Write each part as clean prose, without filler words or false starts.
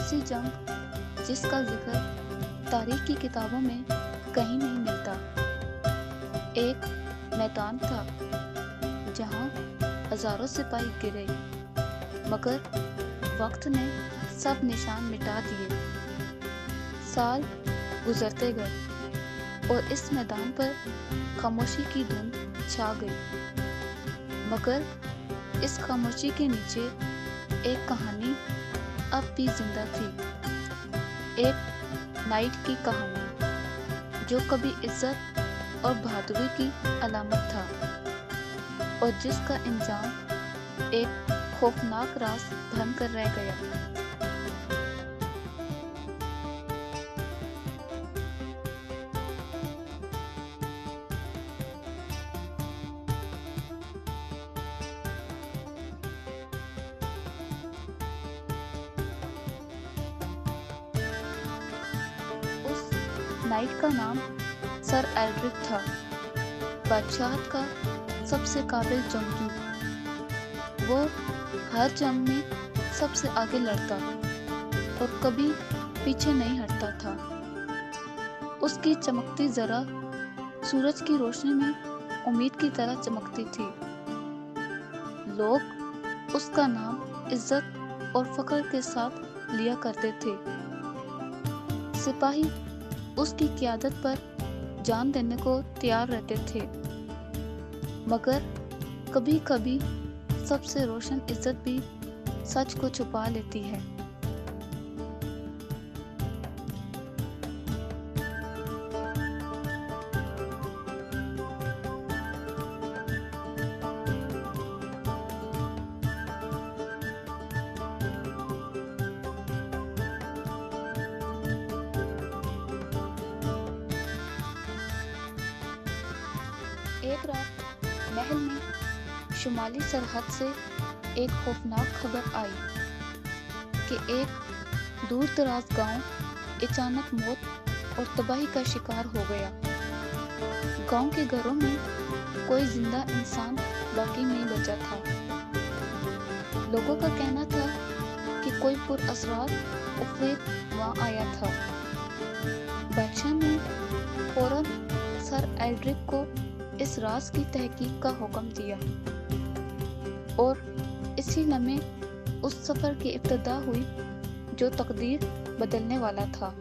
ایسی جنگ جس کا ذکر تاریخ کی کتابوں میں کہیں نہیں ملتا۔ ایک میدان تھا جہاں ہزاروں سپاہی گرے، مگر وقت نے سب نشان مٹا دیے۔ سال گزرتے گئے اور اس میدان پر خاموشی کی دھند چھا گئی، مگر اس خاموشی کے نیچے ایک کہانی اب بھی زندہ تھی۔ ایک نائٹ کی کہانی جو کبھی عزت اور بہادری کی علامت تھا، اور جس کا انجام ایک خوفناک راز بن کر رہ گیا۔ اس نائٹ کا نام سر ایلڈرک تھا، بادشاہت کا سب سے قابل جنگجو۔ وہ ہر جنگ میں سب سے آگے لڑتا اور کبھی پیچھے نہیں ہٹتا تھا۔ اس کی چمکتی ذرا سورج کی روشنی میں امید کی طرح چمکتی تھی۔ لوگ اس کا نام عزت اور فخر کے ساتھ لیا کرتے تھے۔ سپاہی اس کی قیادت پر جان دینے کو تیار رہتے تھے، مگر کبھی کبھی سب سے روشن عزت بھی سچ کو چھپا لیتی ہے۔ ایک رات محل میں شمالی سرحد سے ایک خوفناک خبر آئی کہ ایک دور دراز گاؤں اچانک موت اور تباہی کا شکار ہو گیا۔ گاؤں کے گھروں میں کوئی زندہ انسان باقی نہیں بچا تھا۔ لوگوں کا کہنا تھا کہ کوئی پر اسرار عفریت وہاں آیا تھا۔ بادشاہ نے فوراً سر ایلڈرک کو اس راز کی تحقیق کا حکم دیا، اور اسی لمحے اس سفر کی ابتدا ہوئی جو تقدیر بدلنے والا تھا۔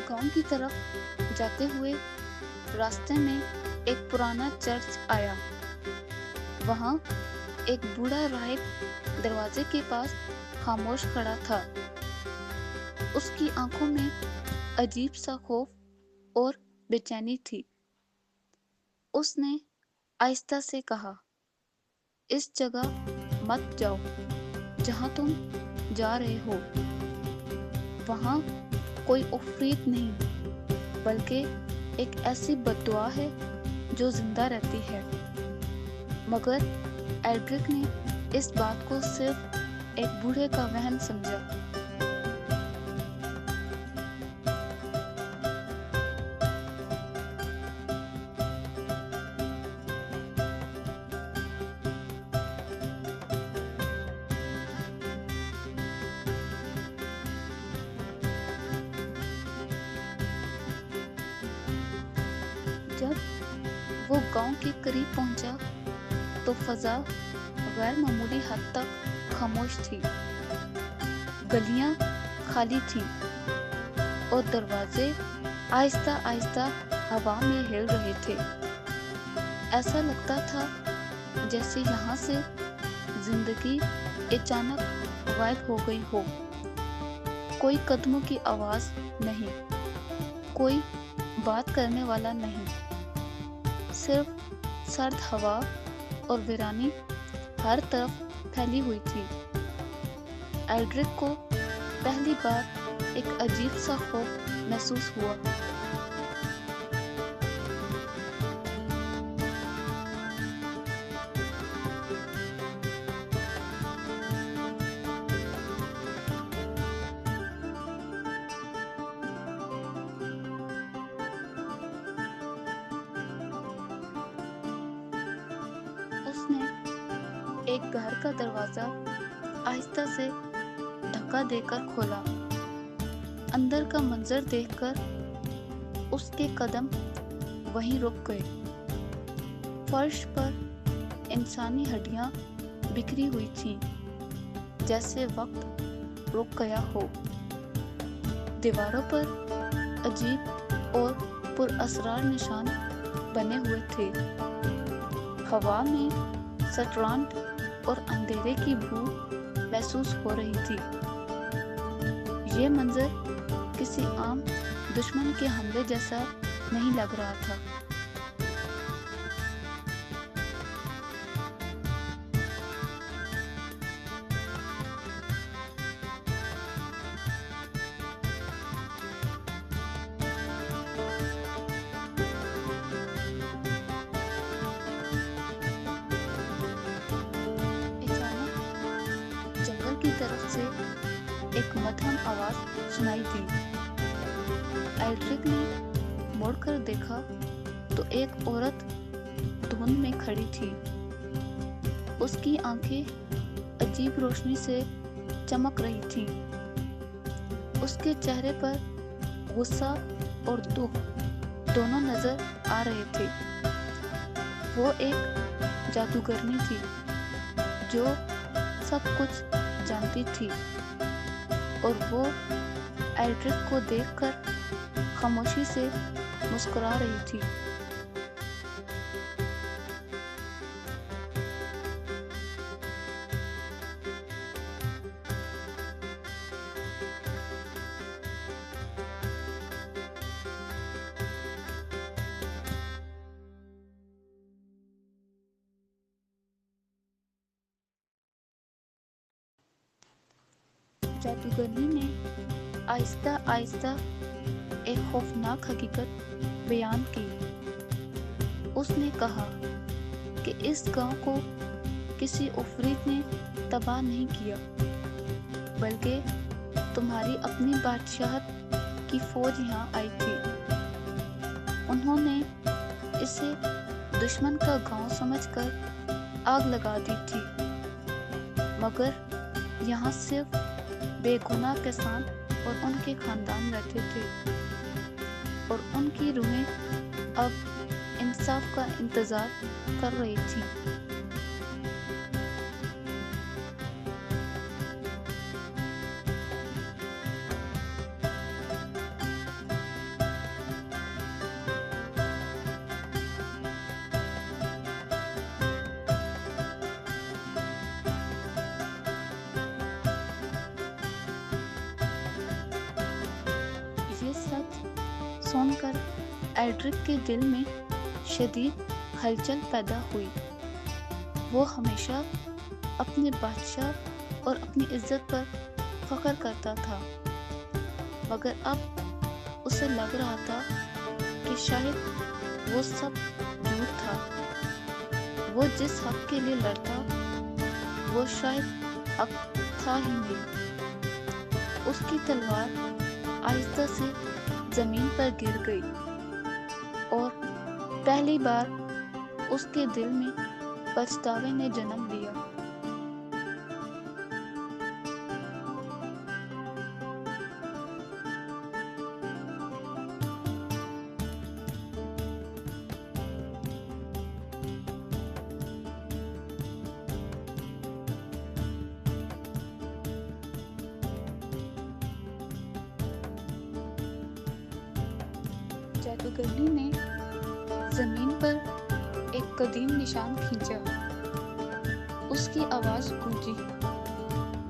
گاؤں کی طرف جاتے ہوئے راستے میں ایک پرانا چرچ آیا۔ وہاں ایک بوڑھا راہب دروازے کے پاس خاموش کھڑا تھا۔ اس کی آنکھوں میں عجیب سا خوف اور بے چینی تھی۔ اس نے آہستہ سے کہا، اس جگہ مت جاؤ جہاں تم جا رہے ہو۔ وہاں کوئی عفریت نہیں، بلکہ ایک ایسی بد دعا ہے جو زندہ رہتی ہے۔ مگر ایلڈرک نے اس بات کو صرف ایک بوڑھے کا وہم سمجھا۔ جب وہ گاؤں کے قریب پہنچا تو فضا غیر معمولی حد تک خاموش تھی۔ گلیاں خالی تھیں اور دروازے آہستہ آہستہ ہوا میں ہل رہے تھے۔ ایسا لگتا تھا جیسے یہاں سے زندگی اچانک غائب ہو گئی ہو۔ کوئی قدموں کی آواز نہیں، کوئی بات کرنے والا نہیں، صرف سرد ہوا اور ویرانی ہر طرف پھیلی ہوئی تھی۔ ایلڈرک کو پہلی بار ایک عجیب سا خوف محسوس ہوا۔ اس نے ایک گھر کا دروازہ آہستہ سے دھکا دے کر کھولا۔ اندر کا منظر دیکھ کر اس کے قدم وہیں رک گئے۔ فرش پر انسانی ہڈیاں بکھری ہوئی تھیں، جیسے وقت رک گیا ہو۔ دیواروں پر عجیب اور پر اسرار نشان بنے ہوئے تھے۔ ہوا میں سٹرانٹ اور اندھیرے کی بو محسوس ہو رہی تھی۔ یہ منظر کسی عام دشمن کے حملے جیسا نہیں لگ رہا تھا۔ جنگل کی طرف سے ایک مدھم آواز سنائی دی۔ ایلڈرک نے مڑ کر دیکھا تو ایک عورت دھند میں کھڑی تھی۔ اس کی آنکھیں عجیب روشنی سے چمک رہی تھیں۔ اس کے چہرے پر غصہ اور دکھ دونوں نظر آ رہے تھے۔ وہ ایک جادوگرنی تھی جو سب کچھ جانتی تھی، اور وہ ایلڈرک کو دیکھ کر خاموشی سے مسکرا رہی تھی۔ جادوگرنی نے آہستہ آہستہ ایک خوفناک حقیقت بیان کی۔ اس نے کہا کہ اس گاؤں کو کسی عفریت نے تباہ نہیں کیا، بلکہ تمہاری اپنی بادشاہت کی فوج یہاں آئی تھی۔ انہوں نے اسے دشمن کا گاؤں سمجھ کر آگ لگا دی تھی، مگر یہاں صرف بے گناہ کسان اور ان کے خاندان رہتے تھے، اور ان کی روحیں اب انصاف کا انتظار کر رہی تھیں۔ یہ سچ سن کر ایلڈرک کے دل میں شدید ہلچل پیدا ہوئی۔ وہ ہمیشہ اپنے بادشاہ اور اپنی عزت پر فخر کرتا تھا، مگر اب اسے لگ رہا تھا کہ شاید وہ سب جھوٹ تھا۔ وہ جس حق کے لیے لڑتا وہ شاید حق تھا ہی نہیں۔ اس کی تلوار آہستہ سے زمین پر گر گئی، اور پہلی بار اس کے دل میں پچھتاوے نے جنم لیا۔ جادوگرنی نے زمین پر ایک قدیم نشان کھینچا۔ اس کی آواز گونجی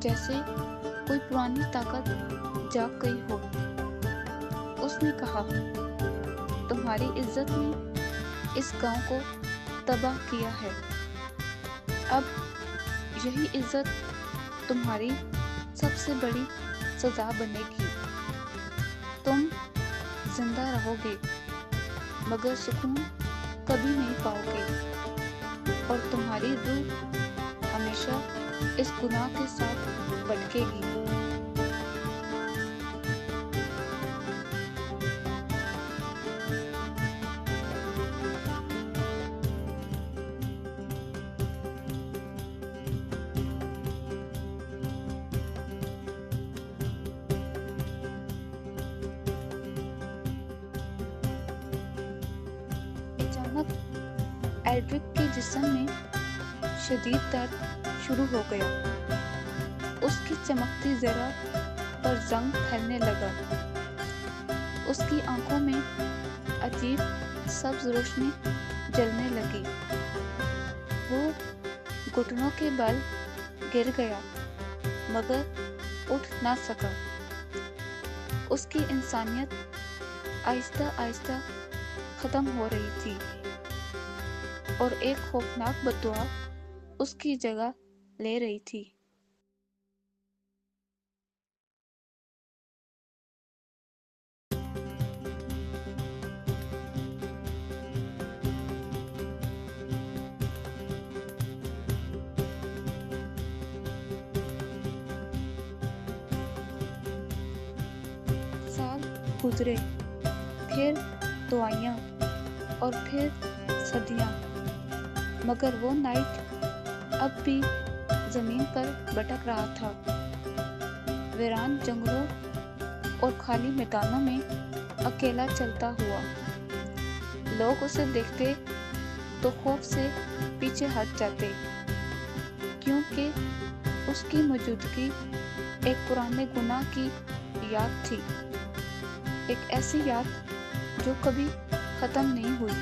جیسے کوئی پرانی طاقت جاگ گئی ہو۔ اس نے کہا، تمہاری عزت نے اس گاؤں کو تباہ کیا ہے، اب یہی عزت تمہاری سب سے بڑی سزا بنے گی۔ تم زندہ رہو گے، مگر سکون کبھی نہیں پاؤ گے، اور تمہاری روح ہمیشہ اس گناہ کے ساتھ بھٹکے گی۔ ایڈرک کے جسم میں شدید درد شروع ہو گیا۔ اس کی چمکتی ذرا پر زنگ پھیلنے لگا۔ اس کی آنکھوں میں عجیب سبز روشنی جلنے لگی۔ وہ گھٹنوں کے بل گر گیا مگر اٹھ نہ سکا۔ اس کی انسانیت آہستہ آہستہ ختم ہو رہی تھی اور ایک خوفناک بددعا اس کی جگہ لے رہی تھی۔ سال گزرے، پھر دعائیاں اور پھر صدیاں، مگر وہ نائٹ اب بھی زمین پر بھٹک رہا تھا۔ ویران جنگلوں اور خالی میدانوں میں اکیلا چلتا ہوا۔ لوگ اسے دیکھتے تو خوف سے پیچھے ہٹ جاتے، کیونکہ اس کی موجودگی ایک پرانے گناہ کی یاد تھی، ایک ایسی یاد جو کبھی ختم نہیں ہوئی۔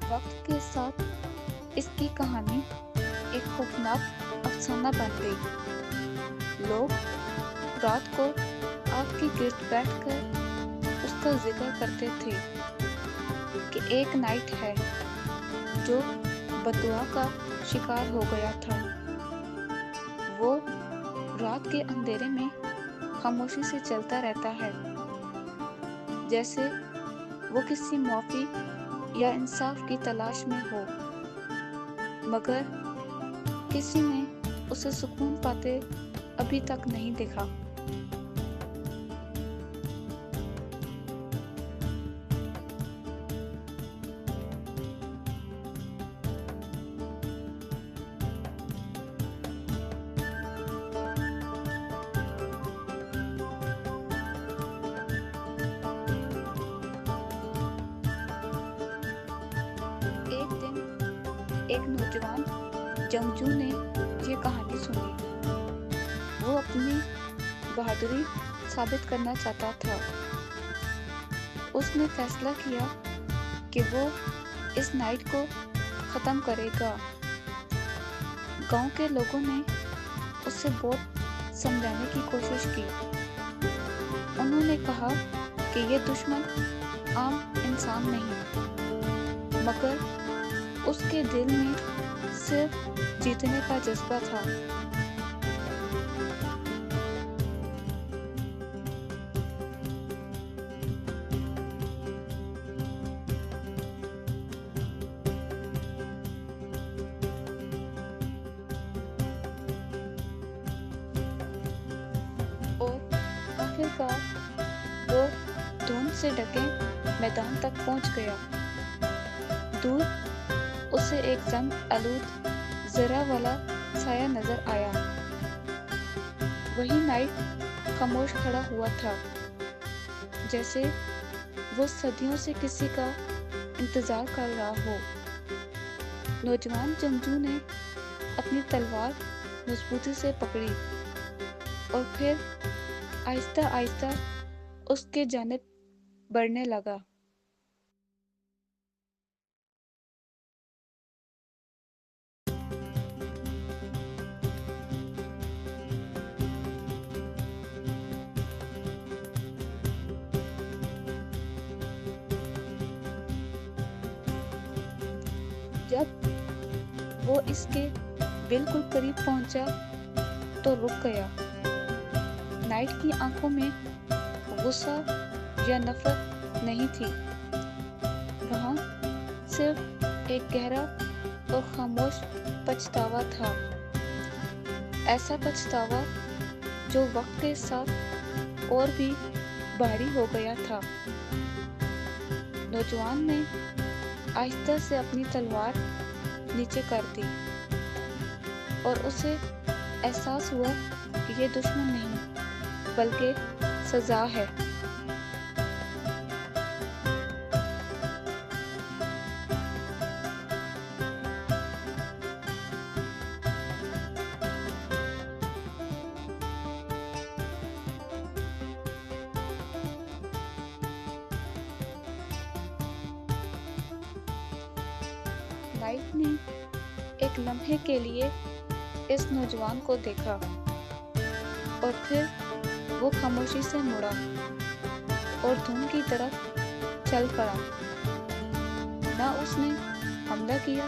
وقت کے ساتھ اس کی کہانی ایک خوفناک افسانہ بن گئی۔ لوگ رات کو آگ کے گرد بیٹھ کر اس کا ذکر کرتے تھے کہ ایک نائٹ ہے جو بددعا کا شکار ہو گیا تھا۔ وہ رات کے اندھیرے میں خاموشی سے چلتا رہتا ہے، جیسے وہ کسی معافی یا انصاف کی تلاش میں ہو، مگر کسی نے اسے سکون پاتے ابھی تک نہیں دیکھا۔ ایک نوجوان جنگجو نے یہ کہانی سنی۔ وہ اپنی بہادری ثابت کرنا چاہتا تھا۔ اس نے فیصلہ کیا کہ وہ اس نائٹ کو ختم کرے گا۔ گاؤں کے لوگوں نے اسے بہت سمجھانے کی کوشش کی۔ انہوں نے کہا کہ یہ دشمن عام انسان نہیں، مگر اس کے دل میں صرف جیتنے کا جذبہ تھا۔ اور آخرکار وہ دھند سے ڈھکے میدان تک پہنچ گیا۔ دور اسے ایک زنگ آلود زرہ والا سایہ نظر آیا۔ وہی نائٹ خاموش کھڑا ہوا تھا، جیسے وہ صدیوں سے کسی کا انتظار کر رہا ہو۔ نوجوان جنگجو نے اپنی تلوار مضبوطی سے پکڑی اور پھر آہستہ آہستہ اس کے جانب بڑھنے لگا۔ جب وہ اس کے بالکل قریب پہنچا تو رک گیا۔ نائٹ کی آنکھوں میں غصہ یا نفرت نہیں تھی، وہاں صرف ایک گہرا اور خاموش پچھتاوا تھا۔ ایسا پچھتاوا جو وقت کے ساتھ اور بھی بھاری ہو گیا تھا۔ نوجوان نے آہستہ سے اپنی تلوار نیچے کر دی اور اسے احساس ہوا کہ یہ دشمن نہیں بلکہ سزا ہے۔ نائٹ نے ایک لمحے کے لیے اس نوجوان کو دیکھا اور پھر وہ خاموشی سے مڑا اور دھن کی طرف چل پڑا۔ نہ اس نے حملہ کیا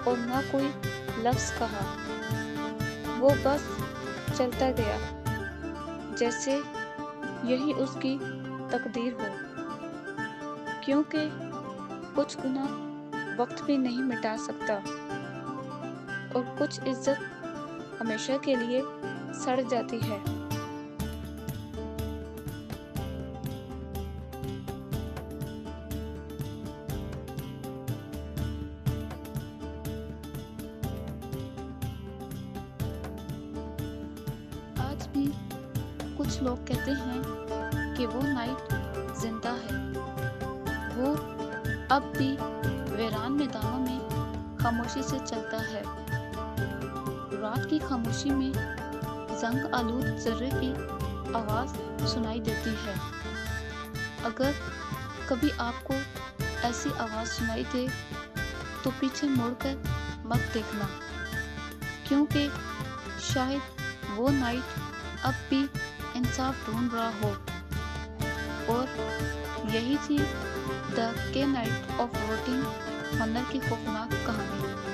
اور نہ کوئی لفظ کہا، وہ بس چلتا گیا جیسے یہی اس کی تقدیر ہو، کیونکہ کچھ گناہ وقت بھی نہیں مٹا سکتا اور کچھ عزت ہمیشہ کے لیے سڑ جاتی ہے۔ آج بھی کچھ لوگ کہتے ہیں کہ وہ نائٹ زندہ ہے، وہ اب بھی ویران میدانوں میں خاموشی سے چلتا ہے۔ رات کی خاموشی میں زنگ آلود ذرے کی آواز سنائی دیتی ہے۔ اگر کبھی آپ کو ایسی آواز سنائی دے تو پیچھے مڑ کر مت دیکھنا، کیونکہ شاید وہ نائٹ اب بھی انصاف ڈھونڈ رہا ہو۔ اور یہی تھی دی کے نائٹ آف روٹنگ ہنر کی خوفناک کہانی۔